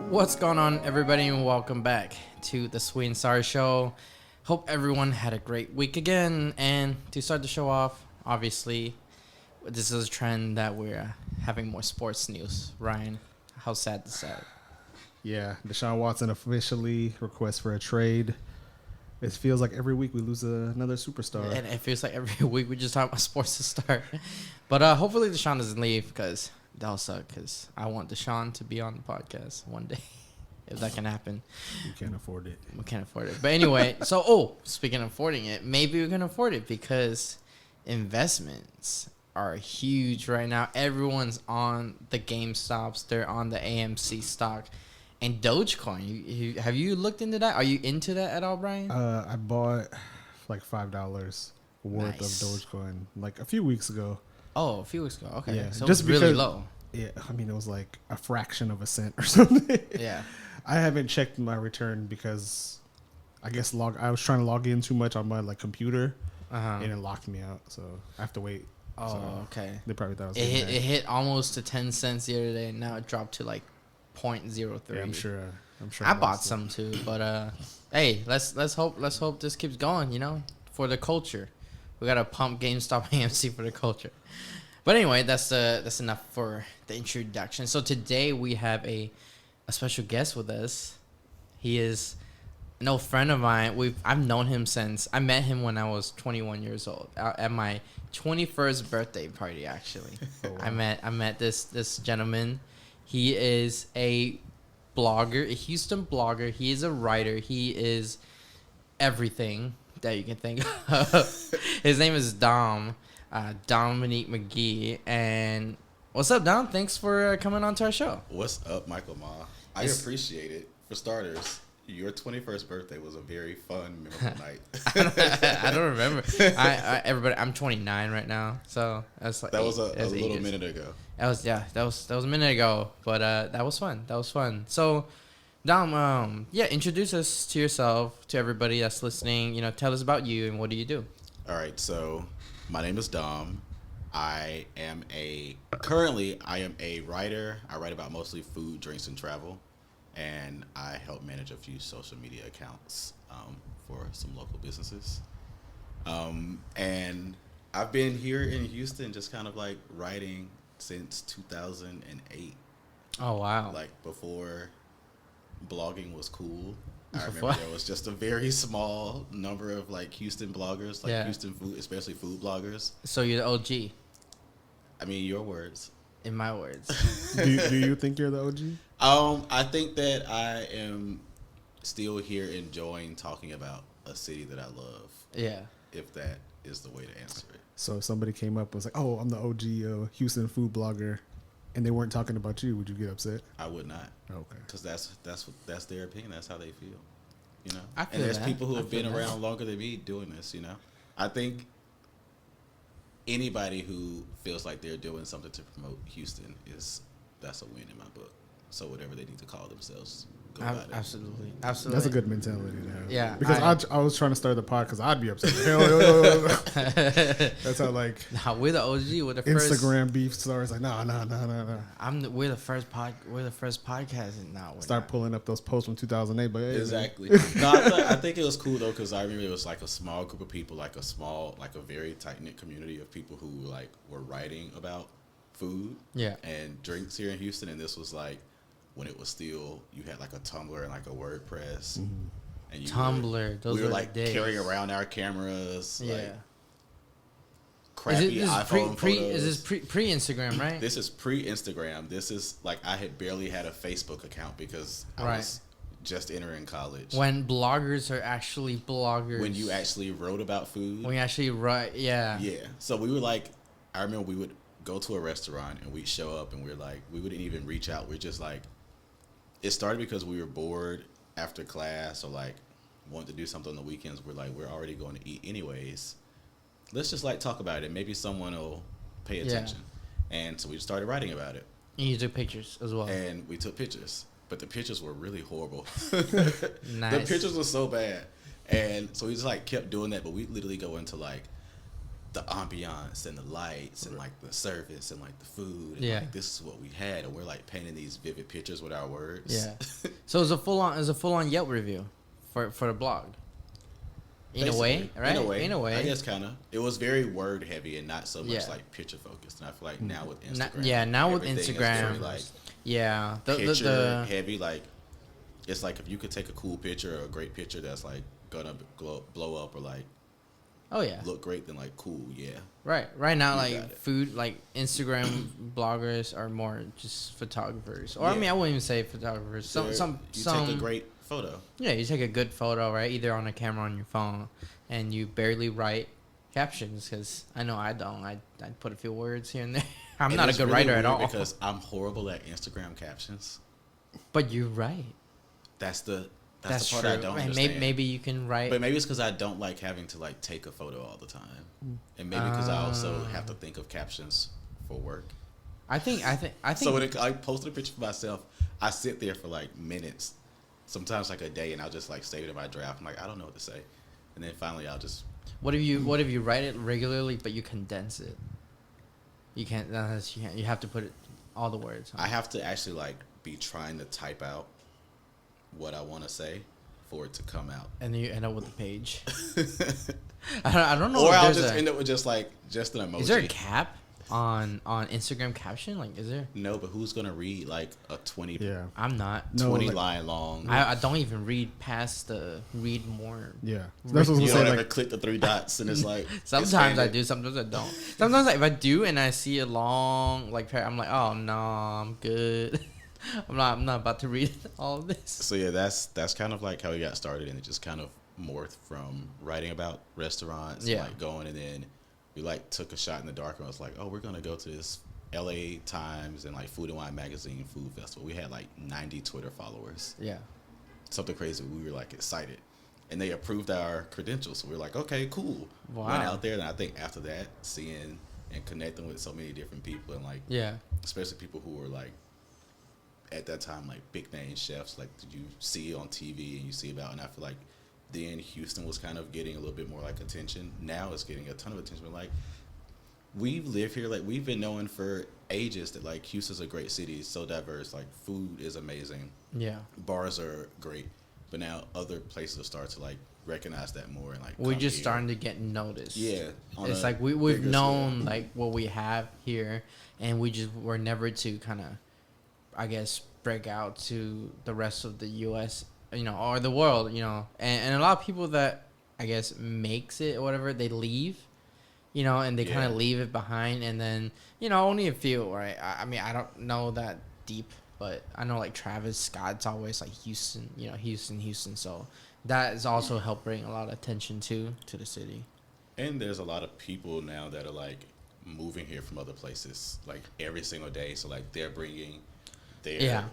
What's going on, everybody, and welcome back to the Sweet and Sour Show. Hope everyone had a great week again. And to start the show off, obviously, this is a trend that we're having more sports news. Ryan, how sad is that? Yeah, Deshaun Watson officially requests for a trade. It feels like every week we lose another superstar. And it feels like every week we just talk about sports to start. But hopefully Deshaun doesn't leave because that'll suck. Because I want Deshaun to be on the podcast one day. If that can happen. We can't afford it. We can't afford it. But anyway, so, speaking of affording it, maybe we can afford it because investments are huge right now. Everyone's on the GameStops. They're on the AMC stock. And Dogecoin, have you looked into that? Are you into that at all, Brian? I bought like $5 worth Nice. of Dogecoin like a few weeks ago. Oh, a few weeks ago. Okay. Yeah, So just it's really because- low. Yeah, I mean, it was like a fraction of a cent or something. Yeah. I haven't checked my return because I guess I was trying to log in too much on my computer Uh-huh. and it locked me out. So I have to wait. Oh, So okay. they probably thought I was It getting hit, hacked. it hit almost to 10 cents the other day, and now it dropped to like 0.03. Yeah, I'm sure. I lost bought it. some too, but hey, let's hope this keeps going. You know, for the culture, we gotta pump GameStop AMC for the culture. But anyway, that's enough for the introduction. So today we have a special guest with us. He is an old friend of mine. I've known him since I met him when I was 21 years old at my 21st birthday party. Actually, Oh, wow. I met this gentleman. He is a blogger, a Houston blogger. He is a writer. He is everything that you can think of. His name is Dom McGhee. And what's up, Dom? Thanks for coming on to our show. What's up, Michael Ma? I appreciate it. For starters, your 21st birthday was a very fun, memorable night. I don't remember. Everybody, I'm 29 right now, so that's like That was a that's 8 little years. minute ago. That was a minute ago, but that was fun. So, Dom, introduce us to yourself, to everybody that's listening. You know, tell us about you and what do you do. All right, so my name is Dom. Currently I am a writer. I write about mostly food, drinks, and travel, and I help manage a few social media accounts for some local businesses. And I've been here in Houston, just kind of like writing since 2008. Oh wow! Like before blogging was cool. I Before- remember there was just a very small number of like Houston bloggers, like Yeah. Houston food, especially food bloggers. So you're the OG, I mean, your words. in my words. do you think you're the OG? I think that I am still here enjoying talking about a city that I love, Yeah. if that is the way to answer it. So if somebody came up and was like, "Oh, I'm the OG Houston food blogger," and they weren't talking about you, would you get upset? I would not, Okay. because that's their opinion. That's how they feel, you know. I feel And there's that. people who I have feel been that. around longer than me doing this, you know. I think anybody who feels like they're doing something to promote Houston that's a win in my book. So whatever they need to call themselves, go about it. Absolutely. That's a good mentality to have. Yeah, Because I was trying to start the pod because I'd be upset. Hell, that's how Nah, we're the OG. We're the first. Instagram beef starts. Like, no. We're the first podcast, and now we're Start not. pulling up those posts from 2008. But hey, Exactly. No, I think it was cool though, because I remember it was like a small group of people, like a very tight knit community of people who like were writing about food Yeah. and drinks here in Houston, and this was like when it was still, you had like a Tumblr and like a WordPress, and Tumblr, those we were were the like days. carrying around our cameras, Yeah. like crappy iPhone photos. Is this pre Instagram, right? This is pre-Instagram. This is like I had barely had a Facebook account because I Right. was just entering college. When bloggers are actually bloggers. When you actually wrote about food. When you actually write, yeah. Yeah. So we were like, I remember we would go to a restaurant and we'd show up and we're like, we wouldn't even reach out. We're just like, it started because we were bored after class or like wanted to do something on the weekends. We're like, we're already going to eat anyways. Let's just like talk about it. Maybe someone will pay attention. And so we just started writing about it. And you took pictures as well. And we took pictures. But the pictures were really horrible. Nice. The pictures were so bad. And so we just like kept doing that. But we literally go into like the ambiance and the lights and like the service and like the food and Yeah. like this is what we had, and we're like painting these vivid pictures with our words. Yeah. So it's a full on Yelp review for the blog. In a way, Basically. right? In a way. I I guess kind of. It was very word heavy and not so much Yeah. like picture focused. And I feel like now with Instagram, now with everything is Instagram, very, like yeah, picture heavy. Like it's like if you could take a cool picture or a great picture that's like gonna blow up or like oh yeah, look great, then like cool, yeah. right now You got like it. food like Instagram bloggers are more just photographers, or I Yeah. mean I wouldn't even say photographers. You Some take a great photo. yeah, you take a good photo, right? Either on a camera or on your phone, and you barely write captions because I know I don't. I put a few words here and there. I'm And not a it's good really writer at weird all. because I'm horrible at Instagram captions. But you write. That's the That's part true. I don't And understand. maybe you can write. But maybe it's because I don't like having to like take a photo all the time, and maybe because I also have to think of captions for work. I think. So when I posted a picture for myself, I sit there for like minutes, sometimes like a day, and I'll just like save it in my draft. I'm like, I don't know what to say, and then finally I'll just. What if you write it regularly but you condense it? You can't. You have to put it all the words. Huh? I have to actually like be trying to type out what I want to say for it to come out. And then you end up with a page. I don't know. Or if I'll there's just a- end up with just an emoji. Is there a cap on Instagram caption? Like, is there? No, but who's gonna read like a 20 Yeah. I'm not. No, 20 like- line long? I don't even read past the read more. Yeah. That's what I You was don't saying. ever Like, click the 3 dots and it's like Sometimes I expanded. do, sometimes I don't. Sometimes if I do and I see a long like I'm like, oh no, I'm good. I'm not about to read all of this. So yeah, that's kind of like how we got started, and it just kind of morphed from writing about restaurants, Yeah. and like going, and then we like took a shot in the dark and was like, oh, we're gonna go to this LA Times and like Food and Wine Magazine food festival. We had like 90 Twitter followers, Yeah. something crazy. We were like excited, and they approved our credentials. So we were like, okay, cool. Wow. Went out there, and I think after that, seeing and connecting with so many different people, and like Yeah. especially people who were like at that time like big name chefs, like did you see on TV and you see about, and I feel like then Houston was kind of getting a little bit more like attention. Now it's getting a ton of attention. But like we live here, like we've been knowing for ages that like Houston's a great city, it's so diverse, like food is amazing, Yeah. bars are great, but now other places will start to like recognize that more and like We're come just here. starting to get noticed. Yeah, on It's a like we've bigger known scale. like what we have here, and we just were never to kind of, I guess, break out to the rest of the U.S. Or the world, and a lot of people that I guess makes it or whatever, they leave, and they kind Yeah. of leave it behind, and then only a few, right? I mean, I don't know that deep, but I know like Travis Scott's always like Houston, Houston, so that has also helped bring a lot of attention to the city. And there's a lot of people now that are like moving here from other places like every single day. So like they're bringing their Yeah.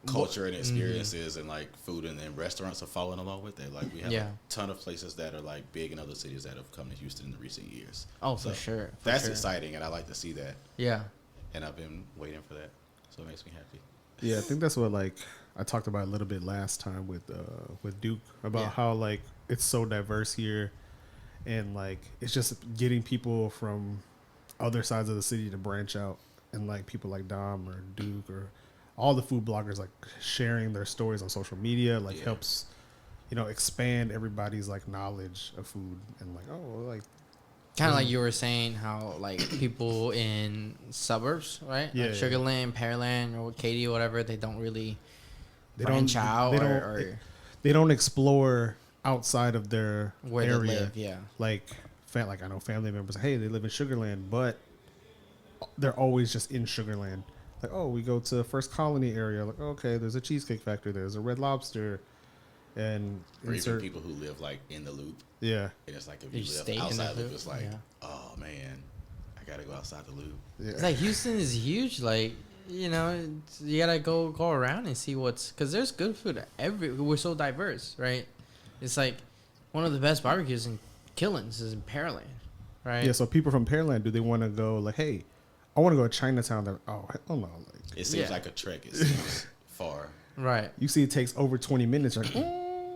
culture and experiences and like food, and then restaurants are following along with it. Like we have Yeah. a ton of places that are like big in other cities that have come to Houston in the recent years. Oh, So for sure. That's exciting, and I like to see that. Yeah. And I've been waiting for that, so it makes me happy. yeah, I think that's what like I talked about a little bit last time with Duke about Yeah. how like it's so diverse here, and like it's just getting people from other sides of the city to branch out, and like people like Dom or Duke or all the food bloggers like sharing their stories on social media like Yeah. helps expand everybody's like knowledge of food, and like like Kind of like you were saying how like people in suburbs, right? Yeah, Like yeah. Sugarland, Pearland, or Katy, or whatever, they don't really they branch out they or they don't explore outside of their where area. they live. Yeah. Like I know family members, hey, they live in Sugarland, but they're always just in Sugarland. Like, oh, we go to First Colony area. Like, okay, there's a Cheesecake Factory, there's a Red Lobster, and Or even insert- people who live like in the loop, yeah, and it's like if You you stay live in the outside the loop, loop, it's like, yeah. oh man, I gotta go outside the loop. yeah. It's like Houston is huge. Like you gotta go around and see because there's good food we're so diverse, right? It's like one of the best barbecues in Killings is in Pearland, right? Yeah, so people from Pearland, do they want to go like, hey, I want to go to Chinatown? They're, oh, hell no. Like, It seems Yeah. like a trek. It seems far. Right. you see it takes over 20 minutes. You're like,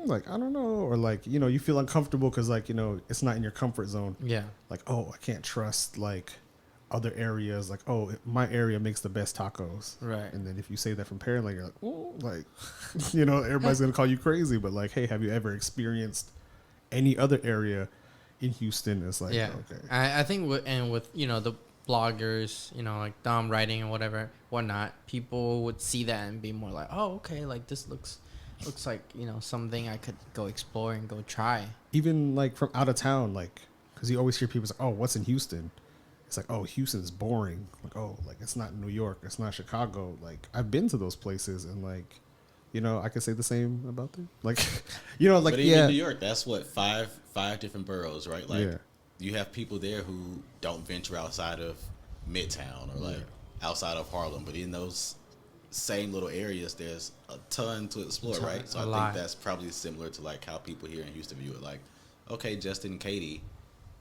like, I don't know. Or like, you know, you feel uncomfortable because like, you know, it's not in your comfort zone. Yeah. Like, oh, I can't trust like other areas. Like, oh, my area makes the best tacos. Right. And then if you say that from Pearland, you're like, oh, like, you know, everybody's going to call you crazy. But like, hey, have you ever experienced any other area in Houston? It's like, Yeah. okay. I think with, you know, the bloggers, you know, like Dom writing and whatnot, people would see that and be more like, oh, okay, like this looks like, you know, something I could go explore and go try. Even like from out of town, like, because you always hear people say, oh, what's in Houston? It's like, oh, Houston's boring. Like, oh, like it's not New York, it's not Chicago. Like, I've been to those places, and like, you know, I could say the same about them. Like, you know, like, but even in New York, that's what five different boroughs, right? Like, you have people there who don't venture outside of Midtown or like outside of Harlem, but in those same little areas, there's a ton to explore, right? So I think that's probably similar to like how people here in Houston view it. Like, okay, Justin and Katie,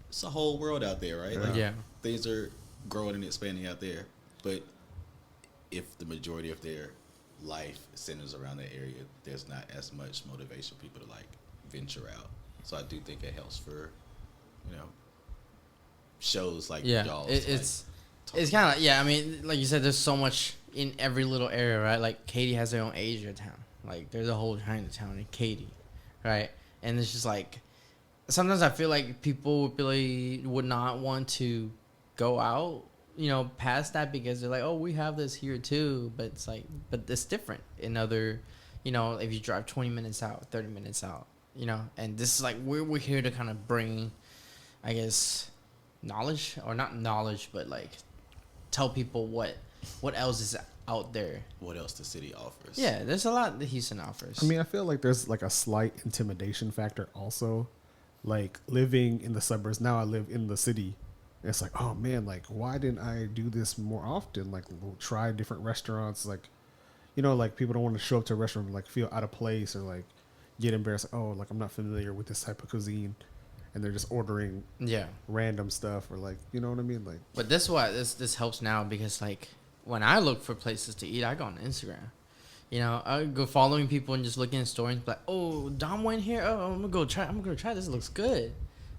it's a whole world out there, right? Like, things are growing and expanding out there. But if the majority of their life centers around that area, there's not as much motivation for people to like venture out. So I do think it helps for, you know, shows like y'all. It's kind of like, I mean, like you said, there's so much in every little area, right? Like Katy has their own Asia town. Like there's a whole Chinatown in Katy, right? And it's just like, sometimes I feel like people really would not want to go out, you know, past that because they're like, oh, we have this here too. But it's like, but it's different in other, you know, if you drive 20 minutes out, 30 minutes out, you know, and this is like, we're here to kind of bring, I guess, knowledge, or not knowledge, but like tell people what else is out there. What else the city offers. Yeah, there's a lot that Houston offers. I mean, I feel like there's like a slight intimidation factor also. Like living in the suburbs, now I live in the city. It's like, oh man, like why didn't I do this more often? Like we'll try different restaurants. Like, you know, like people don't want to show up to a restaurant and like feel out of place or like get embarrassed. Like, oh, like I'm not familiar with this type of cuisine, and they're just ordering random stuff or like, you know what I mean? Like, but this helps now because like when I look for places to eat, I go on Instagram. You know, I go following people and just looking at stories, like, oh, Dom went here. Oh, I'm gonna go try. This looks good.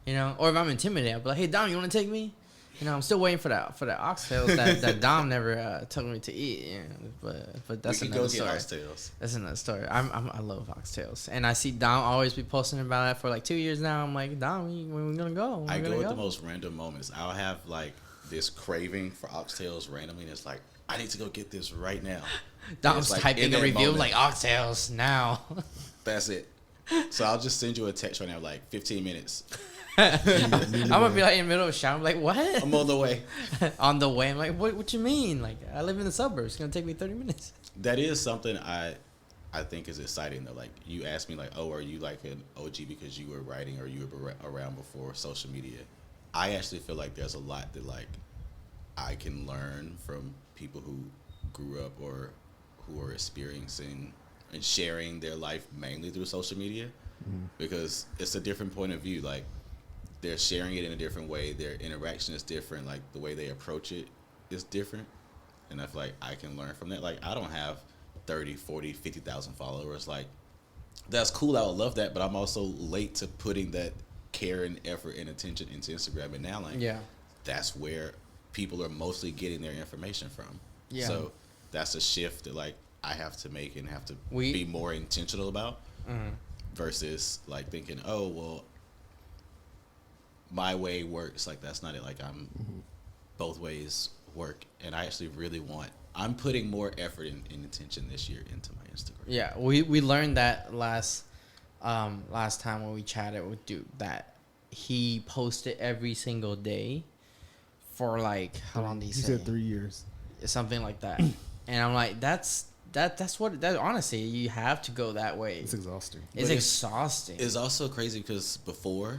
You know, or if I'm intimidated, I'll be like, hey, Dom, you want to take me? You know, I'm still waiting for the oxtails that Dom never took me to eat. Yeah, but that's another story. Oxtails. That's another story. I love oxtails, and I see Dom always be posting about it for like 2 years now. I'm like, Dom, when we gonna go? I go at the most random moments. I'll have like this craving for oxtails randomly, and it's like, I need to go get this right now. Dom's like typing a review like oxtails now. That's it. So I'll just send you a text right now, like 15 minutes. I'm gonna be like in the middle of a shower. I'm like, what? I'm on the way. On the way. I'm like, what you mean? Like, I live in the suburbs. It's gonna take me 30 minutes. That is something I think is exciting though. Like you asked me like, oh, are you like an OG because you were writing or you were around before social media? I actually feel like there's a lot that like I can learn from people who grew up or who are experiencing and sharing their life mainly through social media, because it's a different point of view. Like they're sharing it in a different way. Their interaction is different. Like the way they approach it is different. And I feel like I can learn from that. Like I don't have 30, 40, 50,000 followers. Like that's cool. I would love that. But I'm also late to putting that care and effort and attention into Instagram. And now like that's where people are mostly getting their information from. Yeah. So that's a shift that like I have to make and have to be more intentional about, versus like thinking, oh well, my way works. Like that's not it. Like I'm both ways work, and I actually really I'm putting more effort and attention this year into my Instagram. Yeah, we learned that last time when we chatted with Duke that he posted every single day for like how long did he say? He said 3 years, something like that. And I'm like, that's what honestly, you have to go that way. It's exhausting. It's exhausting. It's also crazy because before,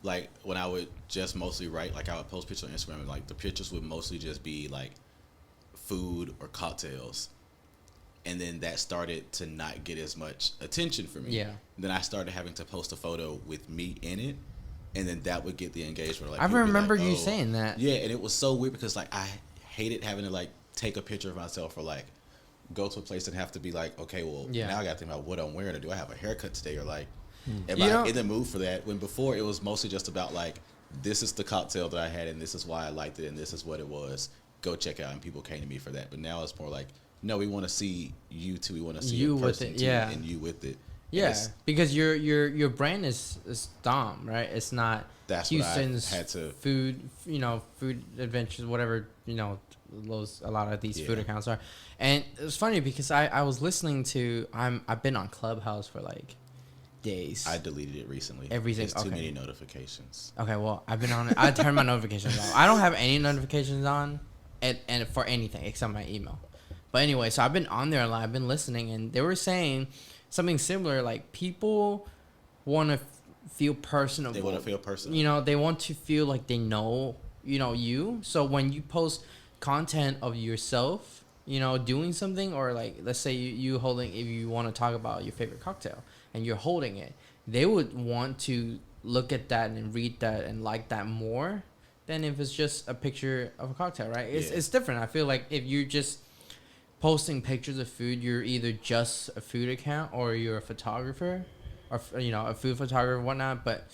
like when I would just mostly write, like I would post pictures on Instagram and like the pictures would mostly just be like food or cocktails. And then that started to not get as much attention for me. Yeah. And then I started having to post a photo with me in it, and then that would get the engagement. Like I remember you saying that. Yeah, and it was so weird because like I hated having to like take a picture of myself for like go to a place and have to be like, okay, well, Yeah. now I got to think about what I'm wearing, or do I have a haircut today, or like, am You I know- in the mood for that? When before it was mostly just about like, this is the cocktail that I had, and this is why I liked it, and this is what it was. Go check out, and people came to me for that. But now it's more like, no, we want to see you too. We want to see You a with person it, too, yeah. and you with it. And Yeah, it's- because your brand is Dom, right? It's not That's what I Houston's had to- food, food adventures, whatever, those a lot of these food Yeah. accounts are. And it was funny because I was listening to I've been on Clubhouse for like days. I deleted it recently. Everything- It's too okay. many notifications. Okay, well, I've been on it. I turned my notifications off. I don't have any notifications on and for anything except my email. But anyway, so I've been on there a lot. I've been listening, and they were saying something similar. Like, people want to feel personable. They want to feel personal. They want to feel like they know, you. So when you post content of yourself, doing something, or like, let's say you holding, if you want to talk about your favorite cocktail and you're holding it, they would want to look at that and read that and like that more than if it's just a picture of a cocktail, right? It's different. I feel like if you're just posting pictures of food, you're either just a food account or you're a photographer, or a food photographer, whatnot. But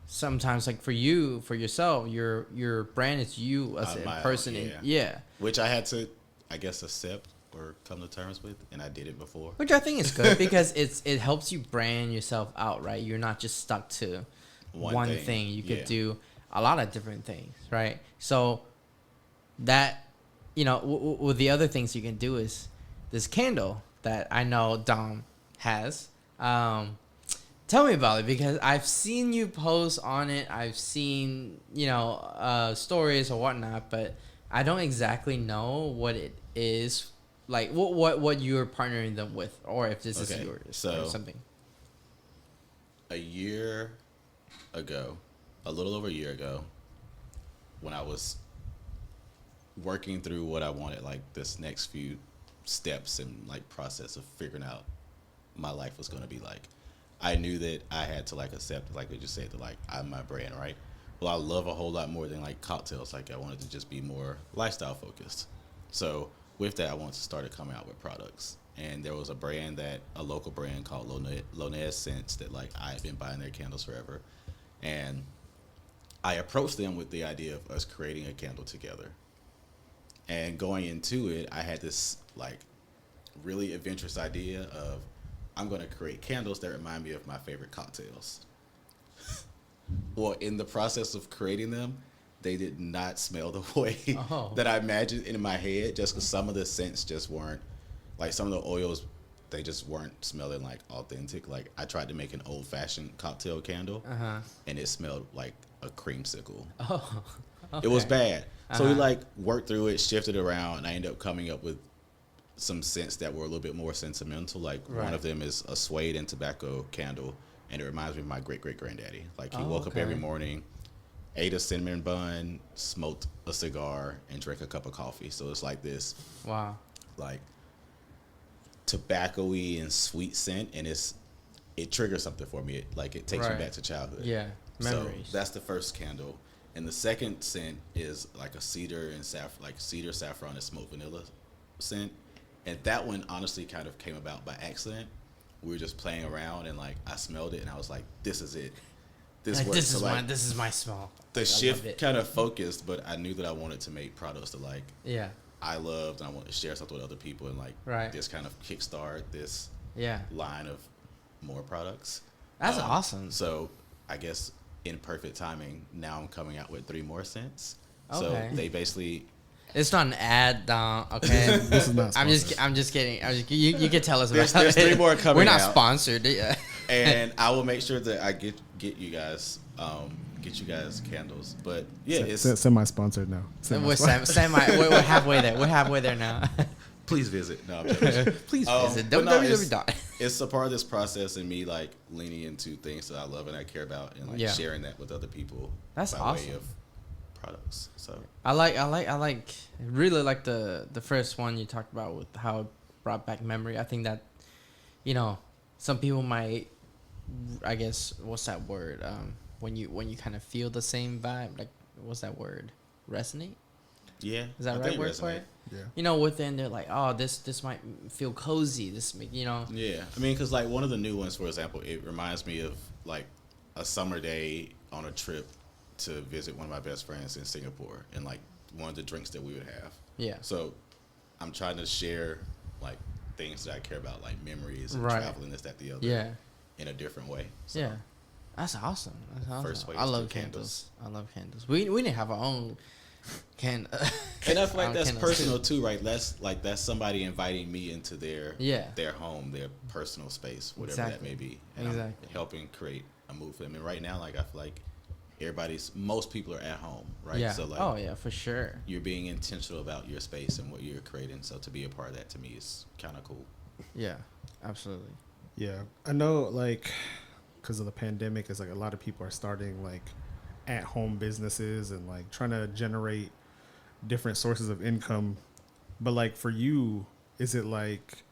sometimes, like for yourself, your brand is you as a My own, person. yeah. Which I had to, I guess, accept or come to terms with, and I did it before. Which I think is good because it helps you brand yourself out, right? You're not just stuck to one thing. You could do a lot of different things, right? So that, with the other things you can do is this candle that I know Dom has. Tell me about it, because I've seen you post on it. I've seen, stories or whatnot, but I don't exactly know what it is. Like what you're partnering them with, or if this is yours or something. A year ago, a little over a year ago, when I was working through what I wanted, like this next few steps and like process of figuring out my life was going to be like, I knew that I had to like accept, like we just said, that like I'm my brand, right? Well, I love a whole lot more than like cocktails. Like I wanted to just be more lifestyle focused. So with that, I wanted to start coming out with products. And there was a local brand called Lonez Scents that like I had been buying their candles forever. And I approached them with the idea of us creating a candle together. And going into it, I had this like really adventurous idea of, I'm going to create candles that remind me of my favorite cocktails. Well, in the process of creating them, they did not smell the way that I imagined in my head, just because some of the scents just weren't, like some of the oils, they just weren't smelling like authentic. Like I tried to make an old-fashioned cocktail candle, and it smelled like a creamsicle. Oh, okay. It was bad. So we like worked through it, shifted around, and I ended up coming up with some scents that were a little bit more sentimental. Like one of them is a suede and tobacco candle, and it reminds me of my great-great-granddaddy. Like he woke up every morning, ate a cinnamon bun, smoked a cigar, and drank a cup of coffee. So it's like this, like tobacco-y and sweet scent, and it triggers something for me. It takes me back to childhood. Yeah, memories. So that's the first candle, and the second scent is like a cedar and cedar, saffron, and smoked vanilla scent, and that one honestly kind of came about by accident. We were just playing around, and like I smelled it, and I was like, "This is it. This works." This is my smell. The shift kind of focused, but I knew that I wanted to make products that like I loved, and I wanted to share something with other people, and like this kind of kickstart this line of more products. That's awesome. So I guess in perfect timing, now I'm coming out with 3 more scents. Okay. So they basically. It's not an ad, Dom. Okay, This is not sponsored. I'm just kidding. You can tell us about There's 3 more coming. We're not out, sponsored. Yeah. And I will make sure that I get you guys candles. But yeah, it's semi-sponsored now. We're halfway there. We're halfway there now. please visit. No, I'm joking. Please visit. But no, www. it's a part of this process, and me like leaning into things that I love and I care about, and like sharing that with other people. That's by awesome. way of products. So I really like the first one you talked about with how it brought back memory. I think that, some people might, I guess, what's that word? When you kind of feel the same vibe, like what's that word? Resonate? Yeah. Is that I right think it word for resonate. it? Yeah. You know, within they're like, oh, this might feel cozy. This, you know. Yeah. I mean, because like one of the new ones, for example, it reminds me of like a summer day on a trip to visit one of my best friends in Singapore, and like one of the drinks that we would have. Yeah. So I'm trying to share like things that I care about, like memories and Right. traveling, this, that, the other. Yeah. In a different way. So Yeah. That's awesome. That's awesome. First way I is love through candles. I love candles. We didn't have our own can. And I feel like our that's candles personal too, right? That's somebody inviting me into their Yeah. their home, their personal space, whatever that Exactly. may be. And Exactly. I'm helping create a mood for them. And right now, like I feel like most people are at home, right? Yeah. So like Oh yeah, for sure. you're being intentional about your space and what you're creating. So to be a part of that to me is kind of cool. Yeah. Absolutely. Yeah, I know, like, because of the pandemic, it's like a lot of people are starting like at-home businesses and like trying to generate different sources of income. But like for you, is it like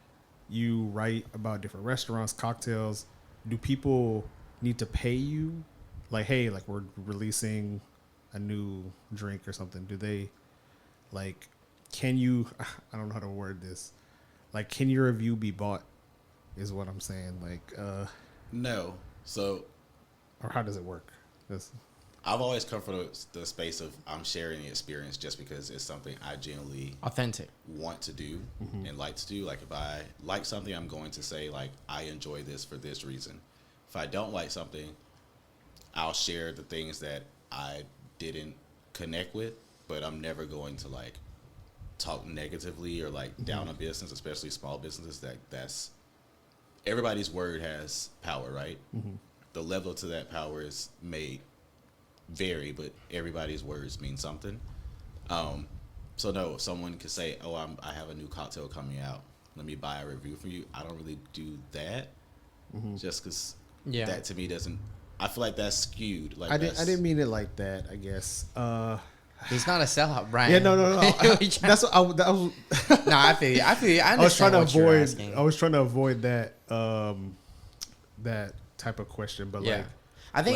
you write about different restaurants, cocktails? Do people need to pay you? Like, hey, like we're releasing a new drink or something. Do they like? Can you? I don't know how to word this. Like, can your review be bought? Is what I'm saying. Like, No. So or how does it work? This, I've always come from the space of I'm sharing the experience just because it's something I genuinely Authentic. want to do and like to do. Like if I like something, I'm going to say like I enjoy this for this reason. If I don't like something, I'll share the things that I didn't connect with, but I'm never going to like talk negatively or like down a business, especially small businesses. That's everybody's word has power, right? The level to that power is may vary, but everybody's words mean something. So no, if someone could say, "Oh, I have a new cocktail coming out. Let me buy a review for you." I don't really do that, just because that to me doesn't. I feel like that's skewed. Like I didn't mean it like that. I guess. He's not a sellout, Brian. Yeah, no. That's what that was. No, I feel you. I feel you. I I was trying understand to what you're avoid. asking. I was trying to avoid that. That type of question, but Yeah. like,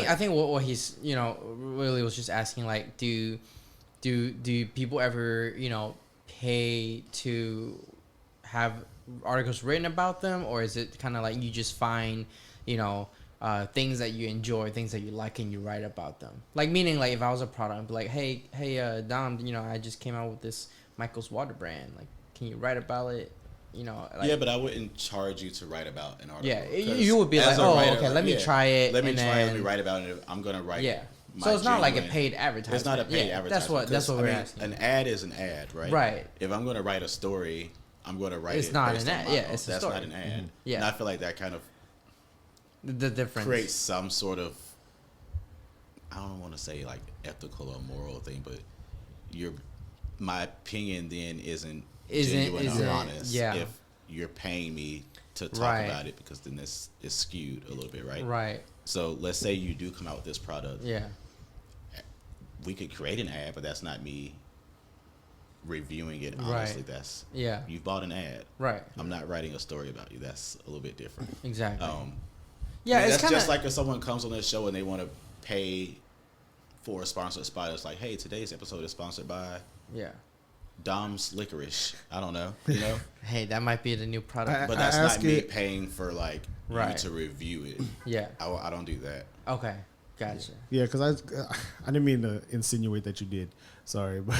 I think what he's really was just asking, like, do people ever pay to have articles written about them, or is it kind of like you just find things that you enjoy, things that you like, and you write about them? Like, meaning, like, if I was a product, I'd be like, hey, Dom, I just came out with this Michael's water brand. Like, can you write about it? Like, yeah, but I wouldn't charge you to write about an article. Yeah, you would be like, as a oh, writer, okay, let me try it. Let me and try it. then- Let me write about it. I'm gonna write. Yeah. my So it's not like a genuine- paid advertisement. It's not a paid Yeah, advertisement. That's what we're I mean, asking. An ad is an ad, right? Right. If I'm gonna write a story, I'm gonna write It's it. not based an on ad. my Yeah, own. it's a That's story. not an ad. Yeah. And I feel like that kind of The difference. creates some sort of, I don't want to say like ethical or moral thing, but my opinion then isn't genuine or honest. yeah. If you're paying me to talk Right. about it, because then this is skewed a little bit, right? Right. So let's say you do come out with this product. Yeah. We could create an ad, but that's not me reviewing it Right. honestly. That's Yeah. you've bought an ad. Right. I'm not writing a story about you. That's a little bit different. Exactly. Yeah, it's that's kind just of like if someone comes on this show and they want to pay for a sponsored spot. It's like, hey, today's episode is sponsored by yeah. Dom's Licorice. I don't know, Hey, that might be the new product. but I that's not ask me it- paying for like you Right. to review it. Yeah. I don't do that. Okay. Gotcha. yeah, because I didn't mean to insinuate that you did. Sorry, but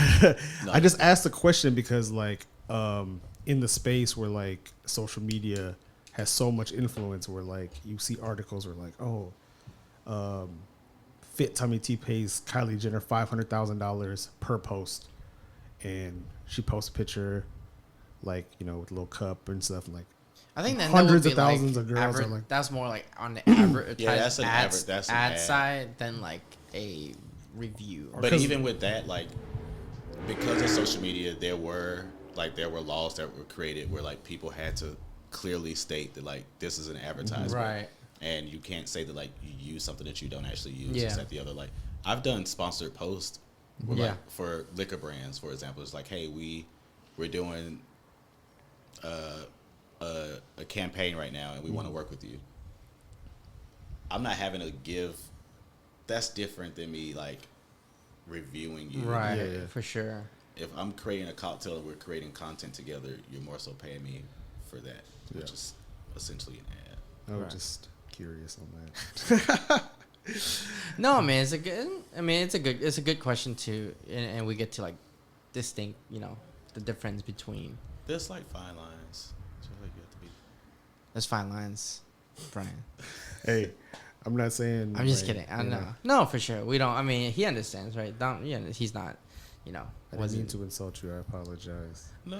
No, I just asked the question because like in the space where like social media has so much influence, where like you see articles where like, oh, Fit Tummy Tea pays Kylie Jenner $500,000 per post, and she posts a picture like with a little cup and stuff, and like I think that Hundreds that would of be thousands like of girls are like- that's more like on the advertising that's an that's an ad ad. side than like a review. But 'cause- even with that, like because of social media, there were laws that were created where like people had to clearly state that like this is an advertisement, Right. And you can't say that like you use something that you don't actually use. Yeah. This, that, the other. Like I've done sponsored posts, where, Yeah. like for liquor brands, for example. It's like, hey, we're doing a campaign right now, and we want to work with you. I'm not having to give. That's different than me like reviewing you. Right. Yeah. For sure. if I'm creating a cocktail and we're creating content together, you're more so paying me for that, which is essentially an ad. I was just curious on that. No, man, it's a good. I mean, it's a good question too, and we get to like distinct, the difference between. There's like fine lines. So like you have to be. There's fine lines, Brian. Hey, I'm not saying. I'm just kidding. I know. No, for sure. We don't. I mean, he understands, right? He's not. I didn't mean to insult you. I apologize. No.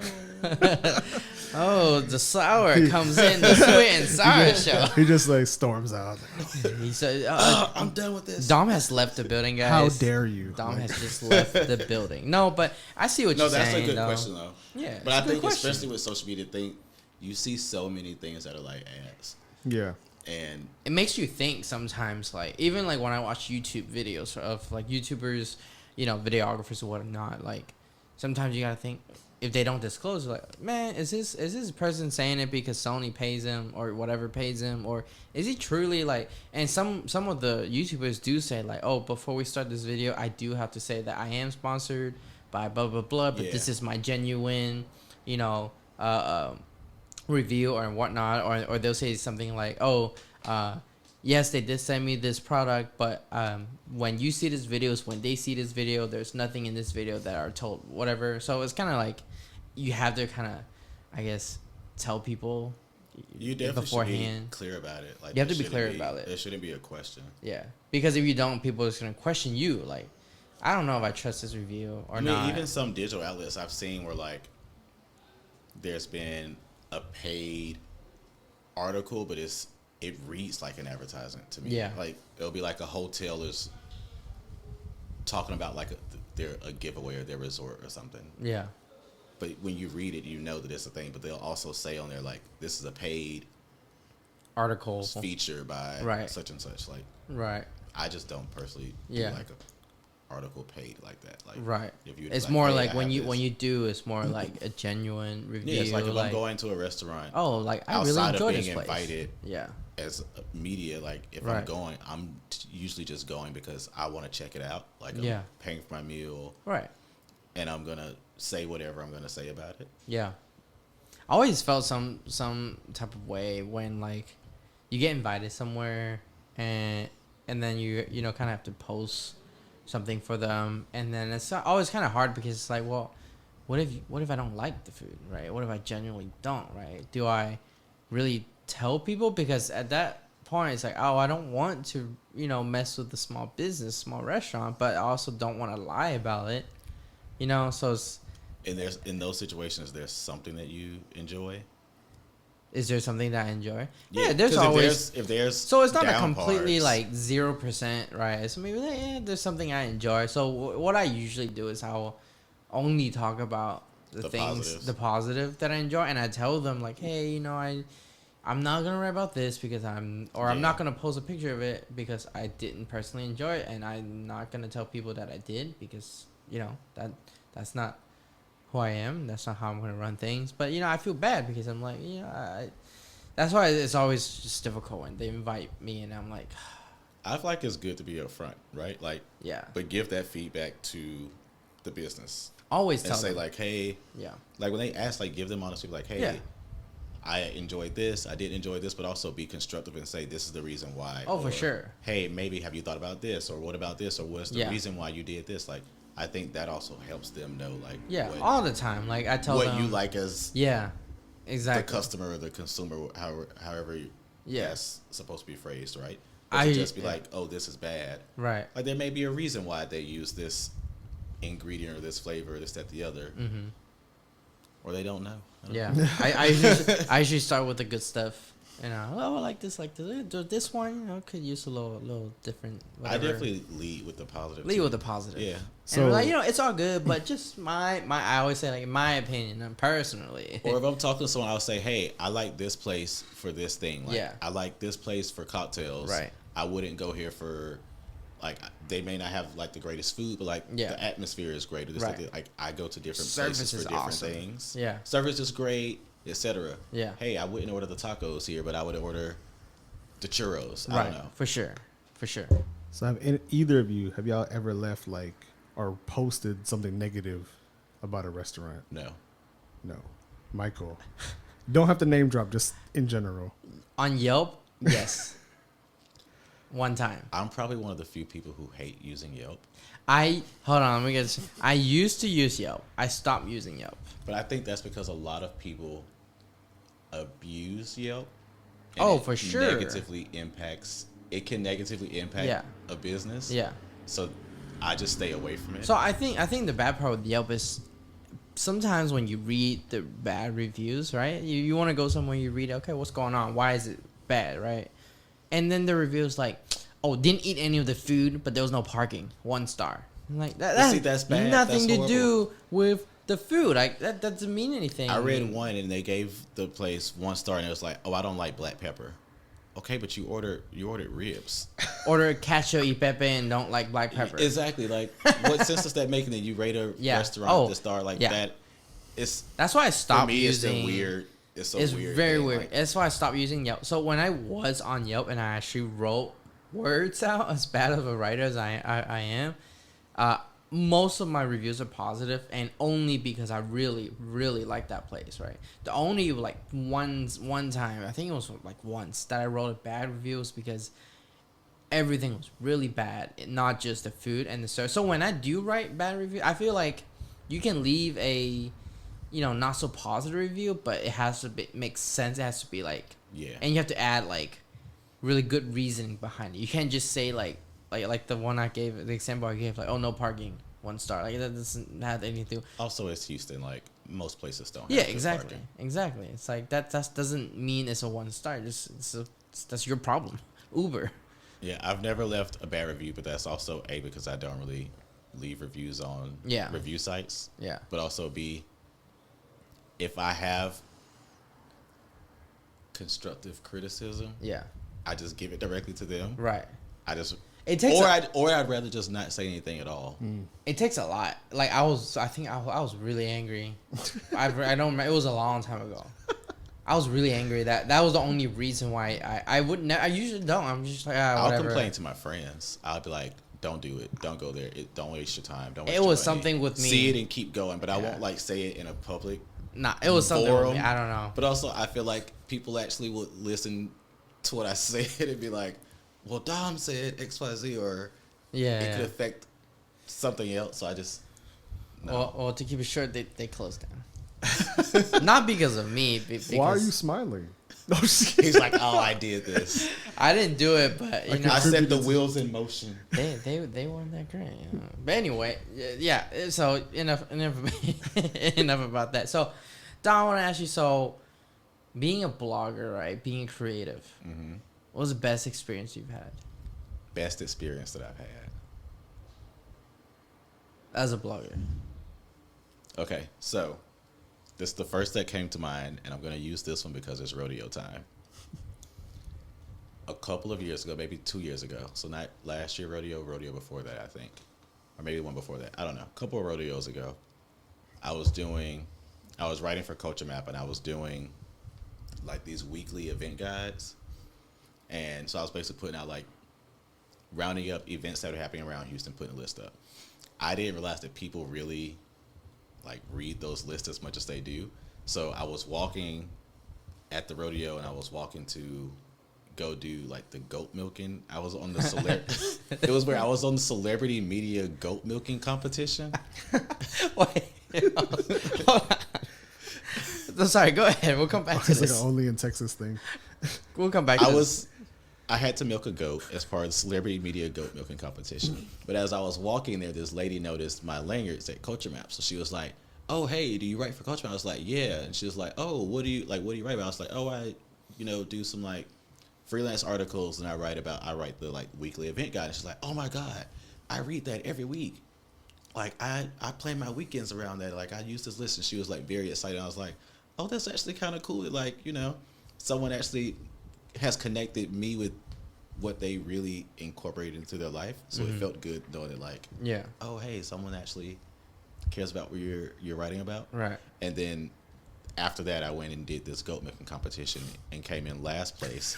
Oh, the sour comes in the sweet and sour show. He just like storms out. He said, I'm done with this. Dom has left the building, guys. How dare you? Dom has just left the building. No, but I see what you're saying. No, that's a good though. question, though. Yeah. But I think, especially with social media, you see so many things that are like ads. Yeah. And it makes you think sometimes, like, even like when I watch YouTube videos of like YouTubers, videographers or whatnot, like, sometimes you gotta think, if they don't disclose, like, man, is this person saying it because Sony pays him or whatever pays him, or is he truly like? And some of the YouTubers do say like, oh, before we start this video, I do have to say that I am sponsored by blah blah blah, but this is my genuine, review or whatnot, or they'll say something like, oh, yes, they did send me this product, but when you see this video, when they see this video, there's nothing in this video that are told, whatever. So it's kind of like you have to kind of, I guess, tell people you definitely beforehand. Should be clear about it. Like, you have to be clear about it. There shouldn't be a question. Yeah, because if you don't, people are just gonna question you. Like, I don't know if I trust this review or not. Even some digital outlets I've seen where like there's been a paid article, but it reads like an advertisement to me. Yeah. Like, it'll be like a hotel is talking about like a giveaway or their resort or something. Yeah. But when you read it, you know that it's a thing. But they'll also say on there like, this is a paid article feature by such and such. Like, right. I just don't personally do like a article paid like that. Like, right. If you it's like, more hey, like when you do, it's more like a genuine review. Yeah, it's like if I'm going to a restaurant. Oh, like I really outside enjoy of this being place. invited. Yeah. As media, like if I'm going, I'm usually just going because I want to check it out. Like I'm paying for my meal, right? And I'm gonna say whatever I'm gonna say about it. Yeah, I always felt some type of way when like you get invited somewhere and then you kind of have to post something for them, and then it's always kind of hard because it's like, well, what if I don't like the food, right? What if I genuinely don't, right? Do I really tell people? Because at that point it's like, oh, I don't want to mess with the small business, small restaurant, but I also don't want to lie about it, so it's, and there's in those situations there's something that you enjoy. Is there something that I enjoy? Yeah, there's always if there's so it's not a down completely parts. like 0%, right? So maybe there's something I enjoy. So what I usually do is I'll only talk about the things, positives. the positive that I enjoy, and I tell them like, hey, I'm not gonna write about this because I'm not gonna post a picture of it because I didn't personally enjoy it, and I'm not gonna tell people that I did because that's not who I am. That's not how I'm gonna run things. But I feel bad because I'm like, that's why it's always just difficult when they invite me and I'm like, I feel like it's good to be upfront, right? Like, yeah, but give that feedback to the business. Always tell and say them. like, hey, like when they ask, like give them honest feedback, like, hey, I enjoyed this, I didn't enjoy this, but also be constructive and say this is the reason why. Oh, or, for sure. Hey, maybe have you thought about this, or what about this, or what's the reason why you did this? Like, I think that also helps them know, like, all the time. Like I tell them what you like as exactly the customer or the consumer, however that's supposed to be phrased, right? I just be like, oh, this is bad, right? Like there may be a reason why they use this ingredient or this flavor, or this, that, the other, or they don't know. I usually start with the good stuff. I like this. This one, could use a little different. Whatever. I definitely lead with the positive. Lead with the positive. Yeah. So it's all good, but just my I always say like my opinion, personally. Or if I'm talking to someone, I'll say, hey, I like this place for this thing. Like, I like this place for cocktails. Right. I wouldn't go here for, like, they may not have like the greatest food, but like the atmosphere is great. Or this, like I go to different places for different things. Yeah. Service is great, etc. Yeah. Hey, I wouldn't order the tacos here, but I would order the churros. I don't know. For sure. So have y'all ever left like or posted something negative about a restaurant? No. No. Michael. Don't have to name drop, just in general. On Yelp, yes. One time. I'm probably one of the few people who hate using Yelp. Hold on, let me get this. I used to use Yelp. I stopped using Yelp. But I think that's because a lot of people abuse Yelp. Oh, for sure. It can negatively impact a business. Yeah. So I just stay away from it. So I think the bad part with Yelp is sometimes when you read the bad reviews, right? You want to go somewhere, you read, okay, what's going on? Why is it bad, right? And then the reviews like, oh, didn't eat any of the food, but there was no parking. 1 star. I'm like that's bad. Nothing to do with the food. Like that doesn't mean anything. I read one and they gave the place 1 star and it was like, oh, I don't like black pepper. Okay, but you ordered ribs. Order cacio e pepe and don't like black pepper. Exactly. Like, what sense does that make? And then you rate a restaurant the star like that. That's why I stopped for me, using. It's weird. It's weird. Very thing. weird. Like, That's why I stopped using Yelp. So when I was on Yelp and I actually wrote words out, as bad of a writer as I am, most of my reviews are positive, and only because I really, really like that place, right? The only like one time, I think it was like once, that I wrote a bad review was because everything was really bad, not just the food and the service. So when I do write bad review, I feel like you can leave a, not so positive review, but it has to make sense. It has to be like, and you have to add like really good reasoning behind it. You can't just say like the one I gave, the example I gave, like, oh, no parking, 1 star. Like that doesn't have anything to do. Also, it's Houston. Like most places don't. Yeah, have exactly, parking. exactly. It's like that doesn't mean it's a 1 star. That's your problem. Uber. Yeah, I've never left a bad review, but that's also A, because I don't really leave reviews on review sites. Yeah. But also B, if I have constructive criticism, I just give it directly to them. Right. I'd rather just not say anything at all. It takes a lot. Like I think I was really angry. I don't remember. It was a long time ago. I was really angry. That was the only reason why I wouldn't. I usually don't. I'm just like, I'll whatever. complain to my friends. I'll be like, don't do it. Don't go there. Don't waste your time. Don't waste It your was money. something with me. See it and keep going, but I won't like say it in a public. Nah, it was something with me. I don't know. But also, I feel like people actually would listen to what I said and be like, well, Dom said XYZ, or it could affect something else. So I just Well, to keep it short, they closed down. Not because of me. Because why are you smiling? He's like, oh, I did this. I didn't do it, but I set the wheels in motion. They weren't that great. But anyway, yeah. So enough enough about that. So, Don, I want to ask you. So, being a blogger, right? Being creative. Mm-hmm. What was the best experience you've had? Best experience that I've had. As a blogger. Okay, so this is the first that came to mind, and I'm going to use this one because it's rodeo time. A couple of years ago, maybe 2 years ago, so not last year rodeo before that, I think. Or maybe one before that. I don't know. A couple of rodeos ago, I was writing for Culture Map, and I was doing like these weekly event guides. And so I was basically putting out like rounding up events that are happening around Houston, putting a list up. I didn't realize that people really like read those lists as much as they do. So I was walking at the rodeo, and I was walking to go do like the goat milking. I was on the it was where I was on the celebrity media goat milking competition. Wait, hold on. Sorry, go ahead. We'll come back to It's this. like an only in Texas thing. We'll come back to this. I had to milk a goat as part of the celebrity media goat milking competition. But as I was walking there, this lady noticed my lanyards at Culture Map. So she was like, oh, hey, do you write for Culture Map? I was like, yeah. And she was like, oh, what do you write about? I was like, oh, I, do some like freelance articles, and I write the like weekly event guide. And she's like, oh my God, I read that every week. Like I plan my weekends around that. Like I use this list. And she was like very excited. I was like, oh, that's actually kind of cool. Like, someone actually has connected me with what they really incorporated into their life. So it felt good knowing that, like, oh, hey, someone actually cares about what you're writing about. Right. And then after that, I went and did this goat milking competition and came in last place.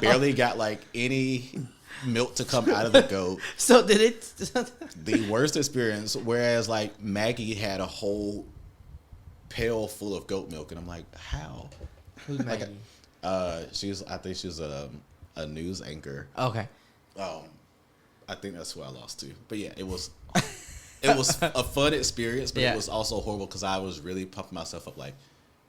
Barely got like any milk to come out of the goat. So did it? The worst experience. Whereas like Maggie had a whole pail full of goat milk, and I'm like, how? Who's Like, Maggie? I think she was a news anchor. Okay. I think that's who I lost to. But yeah, it was a fun experience, but Yeah. it was also horrible because I was really pumping myself up like,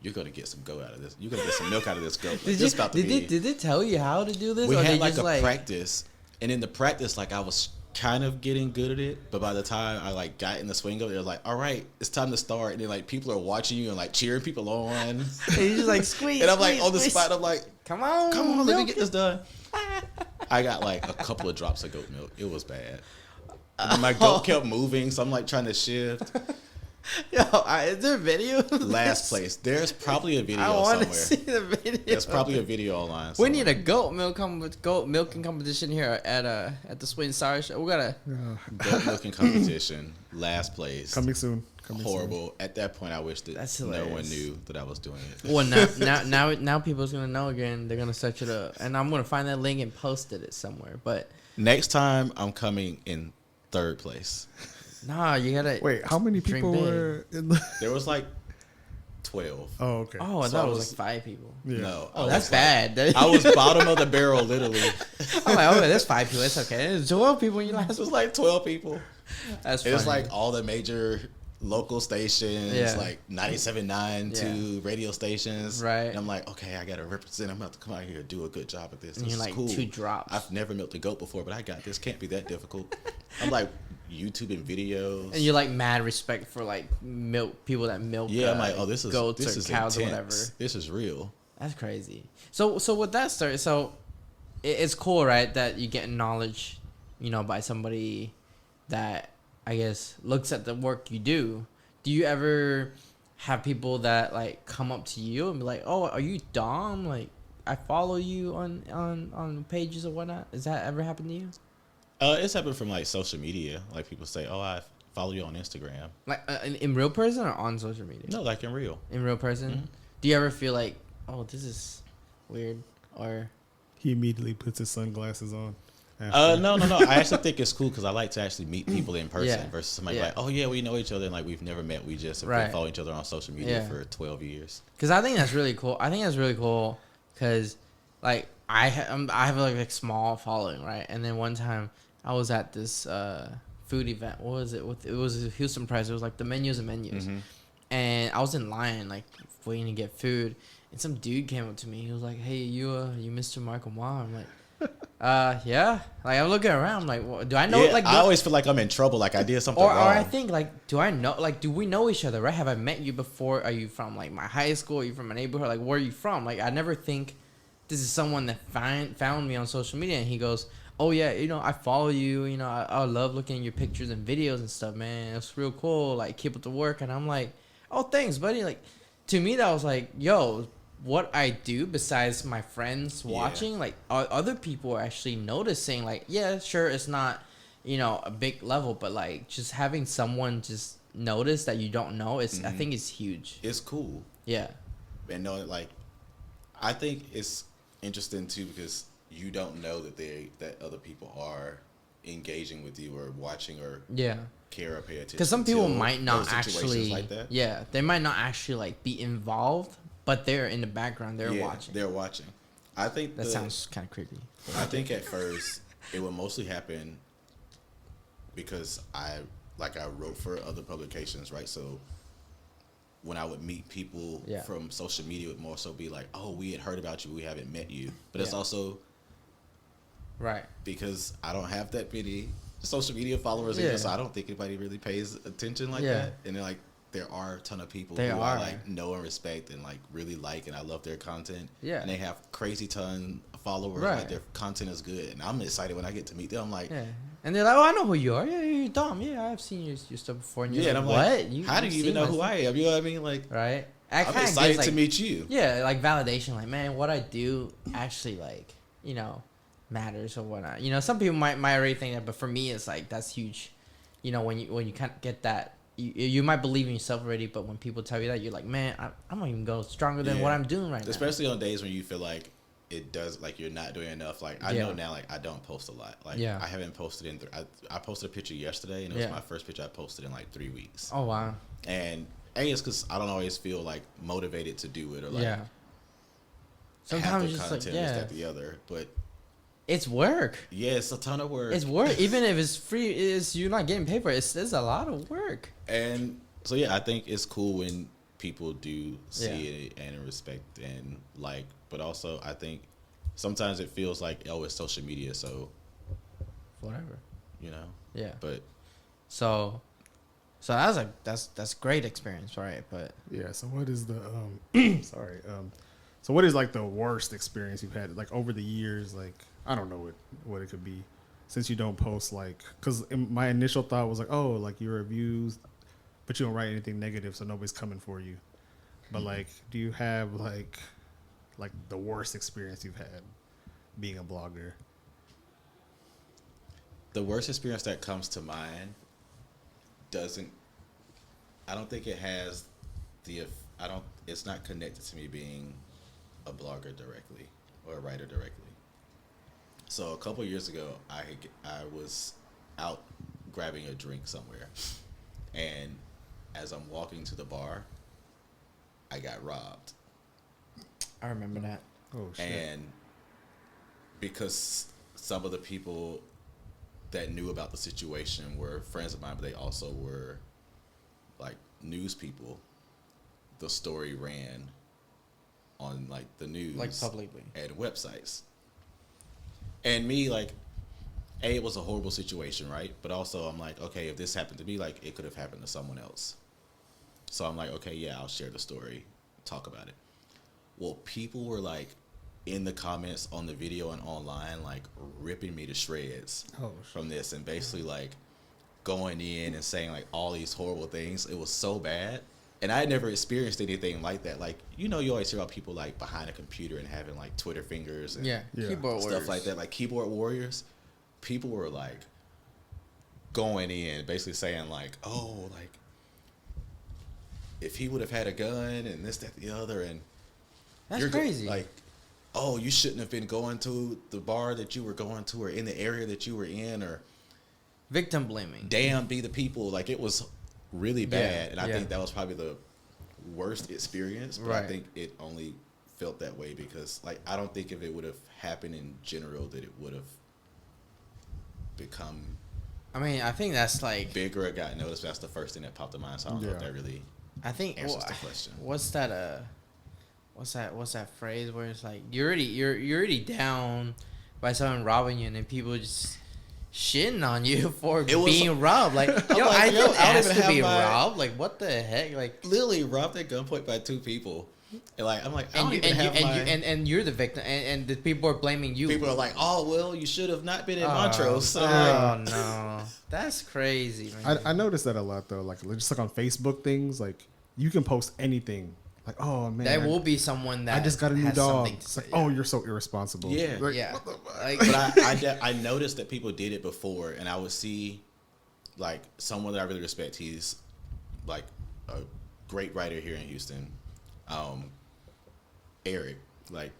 you're gonna get some goat out of this. You're gonna get some milk out of this goat. Like, Did they tell you how to do this? We or had they like just a practice, and in the practice, like I was kind of getting good at it, but by the time I like got in the swing of it, they're like, all right, it's time to start, and then like people are watching you and like cheering people on, And you just like squeeze. and I'm like squeeze, on the squeeze. spot, I'm like, Come on, let me milk get it. this done. I got like a couple of drops of goat milk. It was bad. And my goat kept moving, so I'm like trying to shift. Yo, is there a video? of Last this? place. There's probably a video I want to somewhere. see the video. There's probably a video online. We Somewhere. need a goat milking competition here at the Swing Star Show. We gotta. goat milking competition. Last place. Coming soon. Horrible. At that point, I wish that That's no one hilarious. knew that I was doing it. Well, now people's gonna know again. They're gonna search it up, and I'm gonna find that link and post it somewhere. But Next time, I'm coming in third place. nah, you gotta Wait, how many Drink people big. were in the? There was like 12. Oh, okay. Oh, I So thought I it was was- like 5 people. Yeah. No. Oh, I that's was like- bad. I was bottom of the barrel, literally. I'm like, okay, that's 5 people. That's okay. There's 12 people in your It last was one. like 12 people. That's It funny. was like all the major local stations, Yeah. like 97.9 to radio stations. Right. And I'm like, okay, I got to represent. I'm about to come out here and do a good job at this. And This you're is like cool. 2 drops. I've never milked a goat before, but I got this. Can't be that difficult. I'm like YouTubing videos. And you're like mad respect for like milk people that milk. Yeah, I'm like, oh, this is goats this or is cows intense. or whatever. This is real. That's crazy. So with that story, so it's cool, right? That you get knowledge, by somebody that I guess looks at the work you do. Do you ever have people that like come up to you and be like, "Oh, are you Dom? Like, I follow you on pages or whatnot." Has that ever happened to you? It's happened from like social media. Like people say, oh, I follow you on Instagram. Like in real person or on social media? No, like in real. In real person. Mhm. Do you ever feel like, "Oh, this is weird," or He immediately puts his sunglasses on. No. I actually think it's cool because I like to actually meet people in person Yeah. versus somebody Yeah. like, oh yeah, we know each other and like we've never met. We just have Right. been following each other on social media Yeah. for 12 years. Because I think that's really cool. I think that's really cool because, like, I have like a small following, right? And then one time I was at this food event. What was it? It was a Houston Press. It was like the menus and menus. Mm-hmm. And I was in line, like, waiting to get food. And some dude came up to me. He was like, "Hey, you Mr. Michael Ma?" I'm like, yeah. Like, I'm looking around. I'm like, what, do I know? Yeah, Like, I always feel like I'm in trouble. Like I did something or wrong. I think like, do I know? Like, do we know each other? Right? Have I met you before? Are you from like my high school? Are you from my neighborhood? Like, where are you from? Like, I never think this is someone that found me on social media. And he goes, "Oh yeah, I follow you. I love looking at your pictures and videos and stuff, man. It's real cool. Like, keep up the work." And I'm like, "Oh, thanks, buddy." Like, to me, that was like, yo. What I do besides my friends watching, like other people are actually noticing. Like, yeah, sure, it's not, a big level, but like just having someone just notice that you don't know, I think it's huge. It's cool. Yeah, And no, like I think it's interesting too because you don't know that other people are engaging with you or watching or yeah. care or pay attention. Because some people till might not those situations actually, like that. yeah, they might not actually like be involved, but they're in the background. They're watching. They're watching. I think That sounds kind of creepy. I think at first it would mostly happen because I wrote for other publications, right? So when I would meet people Yeah. from social media, it would more so be like, "Oh, we had heard about you, we haven't met you." But it's Yeah. also Right. because I don't have that many social media followers Yeah. either, so I don't think anybody really pays attention like Yeah. that. And they're like, there are a ton of people They who are. I like know and respect and like really like, and I love their content. Yeah. And they have crazy ton of followers. Right. Like their content is good, and I'm excited when I get to meet them. I'm like, Yeah. And they're like, "Oh, I know who you are. Yeah, you're Dom. Yeah, I've seen your stuff before." And you're yeah, and like, I'm "What? like, how do you even know who I am? You know what I mean? Like, Right. I'm kinda excited gives, to like, meet you. Yeah, like validation. Like, man, what I do actually like, matters or whatnot. Some people might already think that, but for me, it's like that's huge. When you kind of get that, you might believe in yourself already, but when people tell you that, you're like, man, I'm gonna even go stronger than Yeah. what I'm doing right now. Especially on days when you feel like it does, like, you're not doing enough. Like, I know now, like, I don't post a lot. Like, I haven't posted in I posted a picture yesterday, and it was my first picture I posted in like 3 weeks. Oh wow. And it's because I don't always feel like motivated to do it, or like sometimes have the just content, like this, that, the other. But it's work. yeah, it's a ton of work. It's work. Even if it's free, you're not getting paid for it. It's a lot of work. And so I think it's cool when people do see it and respect and like. But also, I think sometimes it feels like, oh, it's social media, so whatever. You know. Yeah. But so that's like that's great experience, right? But yeah. So what is the sorry so what is like the worst experience you've had like over the years? Like I don't know what it could be, since you don't post, like, because my initial thought was like, oh, like your reviews, but you don't write anything negative, so nobody's coming for you. But like, do you have like the worst experience you've had being a blogger? The worst experience that comes to mind I don't think it has it's not connected to me being a blogger directly or a writer directly. So a couple years ago, I was out grabbing a drink somewhere, and as I'm walking to the bar, I got robbed. I remember that. Oh shit! And because some of the people that knew about the situation were friends of mine, but they also were like news people, the story ran on like the news, like publicly, and websites. And me, like, it was a horrible situation, right? But also I'm like, okay, if this happened to me, like, it could have happened to someone else. So I'm like, okay, yeah, I'll share the story, talk about it. Well, people were like in the comments on the video and online, like ripping me to shreds from this, and basically like going in and saying like all these horrible things. It was so bad. And I had never experienced anything like that. Like, you know, you always hear about people like behind a computer and having like Twitter fingers and keyboard stuff warriors. Like that, like keyboard warriors. People were like going in, basically saying like, oh, like if he would have had a gun and this, that, the other, and that's crazy. Like, oh, you shouldn't have been going to the bar that you were going to, or in the area that you were in, or victim blaming. Damn, be the people. Like, it was really bad, and I think that was probably the worst experience. But I think it only felt that way because, like, I don't think if it would have happened in general that it would have become. I mean, I think that's like bigger. It got noticed. That's the first thing that popped in mind. So I don't know if that really. I think answers the question. What's that? What's that phrase where it's like you're already down by someone robbing you, and then people just shitting on you for being robbed. Like, yo, I didn't ask to be robbed. Like, what the heck? Like, literally robbed at gunpoint by 2 people. And like, I'm like, and you're the victim, and the people are blaming you. People are like, oh well, you should have not been in Montrose. So no, that's crazy, man. I noticed that a lot though. Like, just like on Facebook things, like you can post anything. Like, oh man, there will be someone that I just got a new dog. It's like, oh, you're so irresponsible. Yeah, like, yeah. Like, but I noticed that people did it before, and I would see like someone that I really respect. He's like a great writer here in Houston, Eric. Like,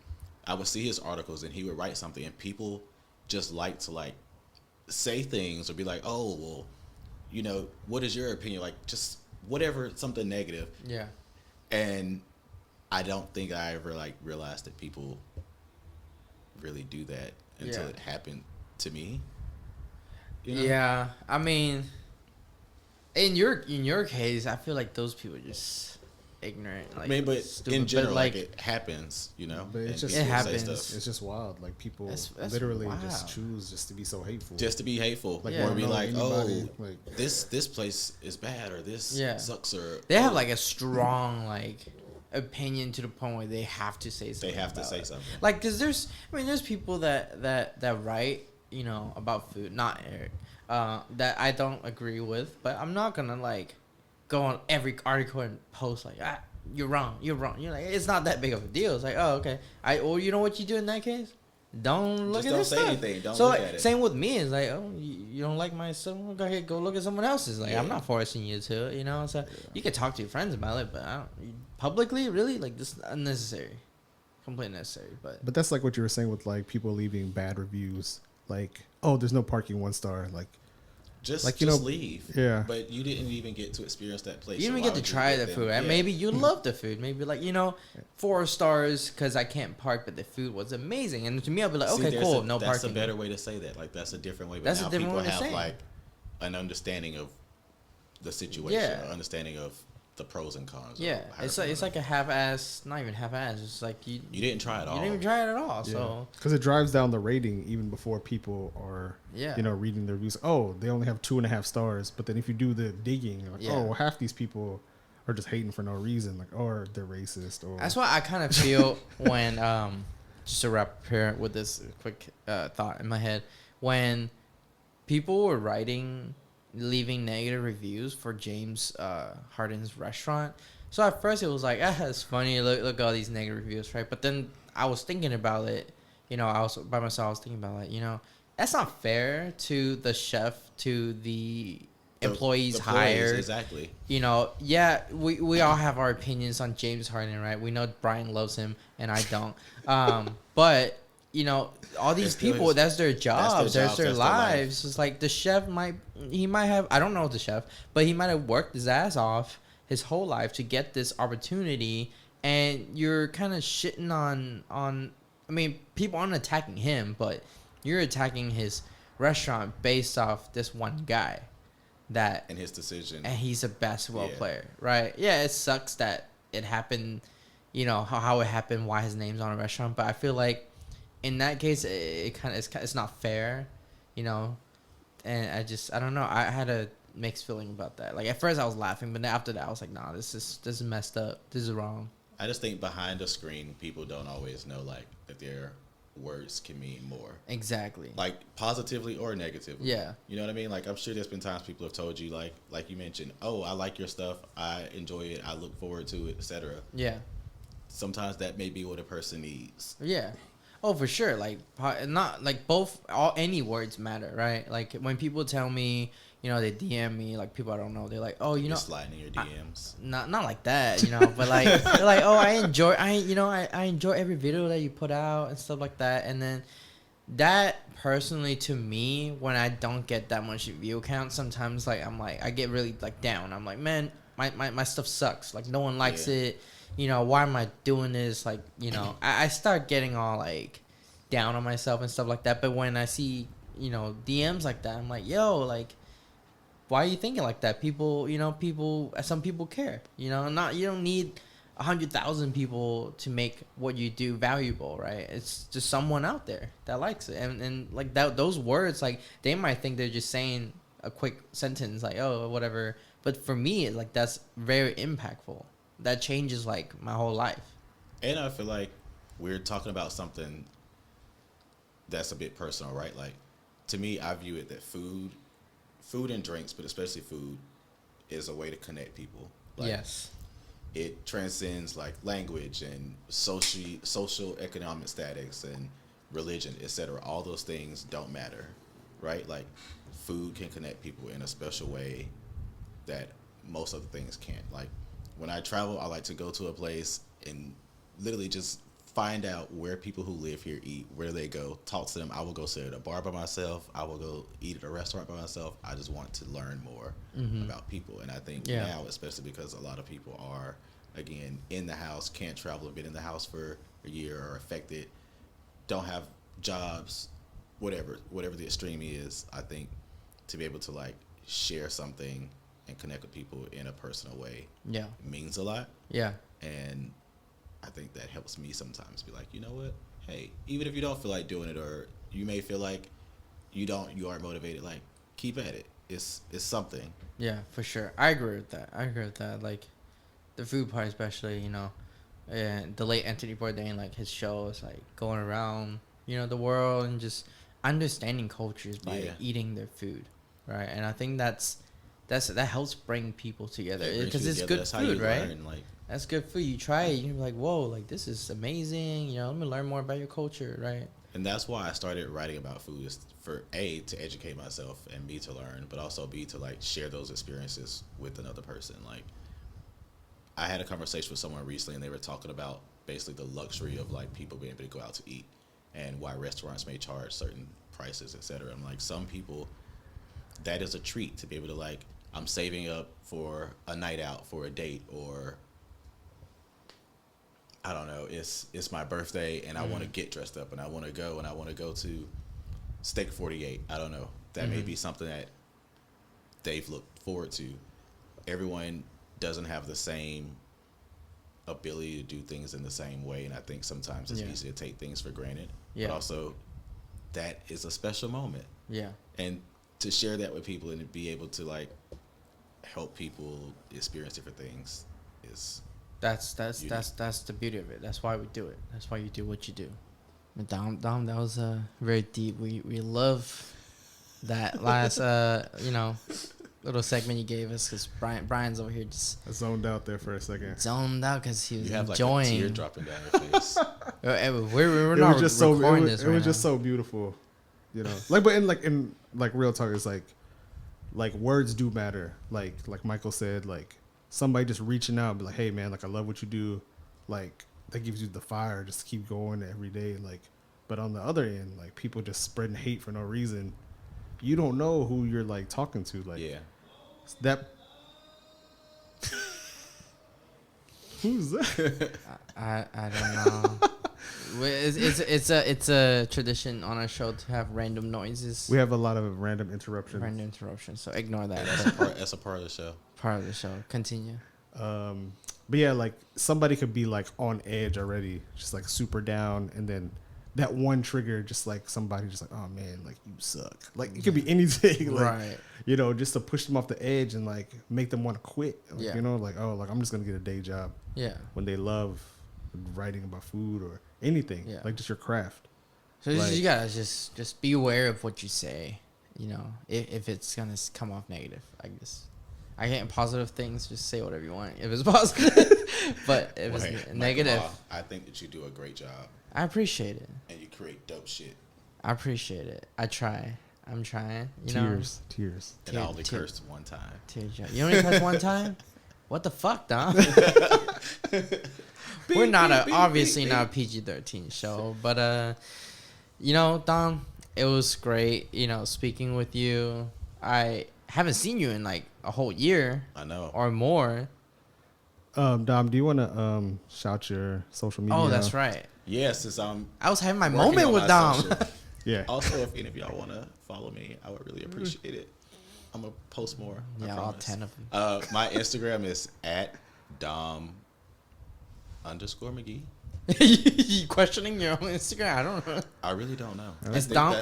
I would see his articles, and he would write something, and people just like to like say things or be like, oh well, you know, what is your opinion? Like, just whatever, something negative. Yeah. And I don't think I ever like realized that people really do that until it happened to me. You know? Yeah, I mean, in your case, I feel like those people are just ignorant. Like, I mean, but stupid. in general, but like it happens, you know. But it's just it happens. It's just wild. Like, people that's literally wild. just choose just to be so hateful. Just to be hateful, like, or be like, anybody, oh, like, this place is bad, or this sucks, or they have like a strong like opinion to the point where they have to say something. They have to say something. Like, cause there's people that write, you know, about food. Not Eric. That I don't agree with, but I'm not gonna like go on every article and post like, you're wrong. You're like, it's not that big of a deal. It's like, oh, okay. Or you know what you do in that case? Don't look at this stuff. Don't say anything. Don't look at it. Same with me. It's like, oh, you don't like my stuff? Go ahead, go look at someone else's. Like, I'm not forcing you to, you know. So you can talk to your friends about it, but publicly, really, like, this is unnecessary. completely necessary. But that's like what you were saying with like people leaving bad reviews. Like, oh, there's no parking, 1 star. Just you know, leave. Yeah. But you didn't even get to experience that place. you didn't so even why get to would try you the get food. them? And Yeah. maybe you love the food. Maybe like 4 stars because I can't park, but the food was amazing. And to me, I'll be like, See, okay, cool, no that's parking. a better way to say that. Like that's a different way. But That's a now different people way to have say it. like an understanding of the situation, Yeah. or understanding of the pros and cons. Yeah, it's like a half-ass, not even half-ass. It's like you didn't try it all. You didn't even try it at all. So because it drives down the rating even before people are, Yeah. reading the reviews. Oh, they only have 2.5 stars. But then if you do the digging, you're like, Yeah. oh, well, half these people are just hating for no reason, like, or they're racist, or that's why I kind of feel when just to wrap up here with this quick thought in my head, when people were leaving negative reviews for James Harden's restaurant. So at first it was like, it's funny, look at all these negative reviews, right? But then I was thinking about it, I was by myself, I was thinking about like, that's not fair to the chef, to the employees hired. Exactly. Yeah, we all have our opinions on James Harden, right? We know Brian loves him and I don't. But all these people, that's their jobs, that's their lives. It's like the chef might have, I don't know the chef, but he might have worked his ass off his whole life to get this opportunity, and you're kind of shitting on I mean, people aren't attacking him, but you're attacking his restaurant based off this one guy and his decision, and he's a basketball player, right? Yeah, it sucks that it happened, how it happened, why his name's on a restaurant, but I feel like in that case, it's not fair, and I don't know. I had a mixed feeling about that. Like at first I was laughing, but then after that I was like, nah, this is messed up. This is wrong. I just think behind the screen, people don't always know like that their words can mean more. Exactly. Like positively or negatively. Yeah. You know what I mean? Like I'm sure there's been times people have told you like you mentioned, oh, I like your stuff, I enjoy it, I look forward to it, etc. Yeah. Sometimes that may be what a person needs. Yeah. Oh, for sure. Like, not like any words matter, right? Like when people tell me, they DM me, like people I don't know, they're like, oh, You're sliding in your DMs. Not like that, but like they're like, oh, I enjoy every video that you put out and stuff like that. And then that personally to me, when I don't get that much view count, sometimes like I get really like down. I'm like, man, my stuff sucks. Like no one likes it. Why am I doing this? Like, I start getting all like down on myself and stuff like that. But when I see, DMs like that, I'm like, yo, like, why are you thinking like that? People, some people care, you don't need 100,000 people to make what you do valuable, right? It's just someone out there that likes it. And like that, those words, like they might think they're just saying a quick sentence like, oh, whatever. But for me, like that's very impactful. That changes like my whole life. And I feel like we're talking about something that's a bit personal, right? Like to me, I view it that food and drinks, but especially food, is a way to connect people. Like, yes. It transcends like language and social economic status and religion, etc. All those things don't matter, right? Like food can connect people in a special way that most other things can't. Like when I travel, I like to go to a place and literally just find out where people who live here eat, where they go, talk to them. I will go sit at a bar by myself. I will go eat at a restaurant by myself. I just want to learn more about people. And I think now, especially because a lot of people are, again, in the house, can't travel, have been in the house for a year, or affected, don't have jobs, whatever the extreme is, I think to be able to like share something and connect with people in a personal way means a lot. Yeah. And I think that helps me sometimes be like, you know what? Hey, even if you don't feel like doing it, or you may feel like you aren't motivated, like keep at it. It's something. Yeah, for sure. I agree with that. Like the food part especially, and the late Anthony Bourdain, like his shows, like going around, the world and just understanding cultures by eating their food, right? And I think that helps bring people together because it's good food, right? Learn, like, that's good food. You try it, you're like, whoa, like this is amazing. Let me learn more about your culture, right? And that's why I started writing about food, is for A, to educate myself, and B, to learn, but also B, to like share those experiences with another person. Like I had a conversation with someone recently and they were talking about basically the luxury of like people being able to go out to eat, and why restaurants may charge certain prices, etc. I'm like, some people, that is a treat to be able to like, I'm saving up for a night out, for a date, or I don't know, it's my birthday and I want to get dressed up and I want to go to Steak 48. I don't know. That may be something that they've looked forward to. Everyone doesn't have the same ability to do things in the same way, and I think sometimes it's easy to take things for granted. But also, that is a special moment. Yeah. And to share that with people and to be able to like help people experience different things is that's the beauty of it. That's why we do it. That's why you do what you do. Dom, that was very deep. We love that last little segment you gave us, because Brian's over here just I zoned out there for a second. Zoned out because he was you have enjoying. Like a tear dropping down your face. we're not just recording this. It was just so beautiful, you know. Like, but in real talk, it's like words do matter. Like Michael said, like somebody just reaching out, and be like, hey man, like I love what you do, like that gives you the fire just to keep going every day. Like, but on the other end, like people just spreading hate for no reason. You don't know who you're like talking to. Like, that. Who's that? I don't know. It's a tradition on our show to have random noises. We have a lot of random interruptions. So ignore that. That's a part of the show. Part of the show. Continue. But yeah, like somebody could be like on edge already, just like super down, and then that one trigger, just like somebody just like, oh man, like you suck. Like it could be anything, like, right? You know, just to push them off the edge and like make them want to quit. Like, you know, like, oh, like I'm just gonna get a day job. Yeah. When they love writing about food or anything, like just your craft. So like, you gotta just be aware of what you say. You know, if it's gonna come off negative, I guess. I can't positive things. Just say whatever you want if it's positive, but if it's negative, I think that you do a great job. I appreciate it. And you create dope shit. I appreciate it. I'm trying. Tears. And I only cursed one time. Tears. You only cursed one time? What the fuck, Dom? We're not obviously not a PG-13 show, but you know, Dom, it was great. You know, speaking with you. I haven't seen you in like a whole year. I know. Or more. Dom, do you want to shout your social media? Oh, that's right. Yeah, since I was having my moment with Dom. Yeah. Also, if any of y'all want to follow me, I would really appreciate it. I'm going to post more. Yeah, all 10 of them. My Instagram is @Dom _McGhee. You questioning your own Instagram? I don't know. I really don't know. It's Dom.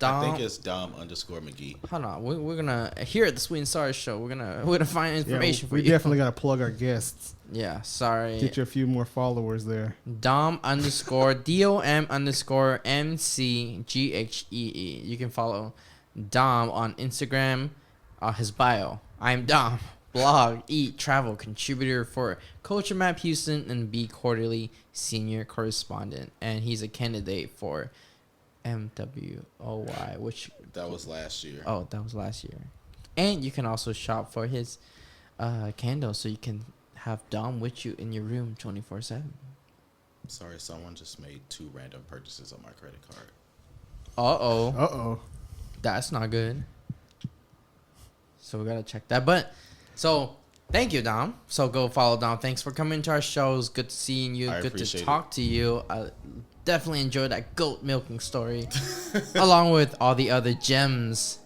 I think it's Dom _McGhee. Hold on, we're gonna here at the Sweet and Sour Show. We're gonna find information for you. We definitely gotta plug our guests. Yeah, sorry. Get you a few more followers there. Dom _ DOM _MCGHEE. You can follow Dom on Instagram. His bio: I'm Dom. Blog, eat, travel, contributor for Culture Map Houston and Be Quarterly senior correspondent, and he's a candidate for MWOY, which that was last year. Oh, that was last year. And you can also shop for his candles, so you can have Dom with you in your room 24/7. Sorry, someone just made 2 random purchases on my credit card. Uh-oh. That's not good. So we gotta check that. But so thank you, Dom. So go follow Dom. Thanks for coming to our shows. Good to seeing you. Good to talk to you. Definitely enjoyed that goat milking story, along with all the other gems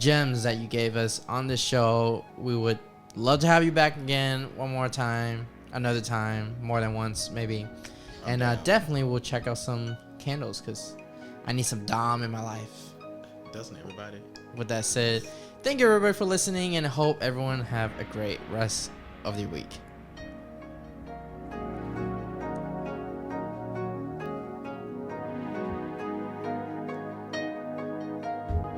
that you gave us on the show. We would love to have you back again one more time, another time, more than once maybe. And definitely we'll check out some candles because I need some Dom in my life. Doesn't everybody? With that said, thank you everybody for listening, and I hope everyone have a great rest of the week.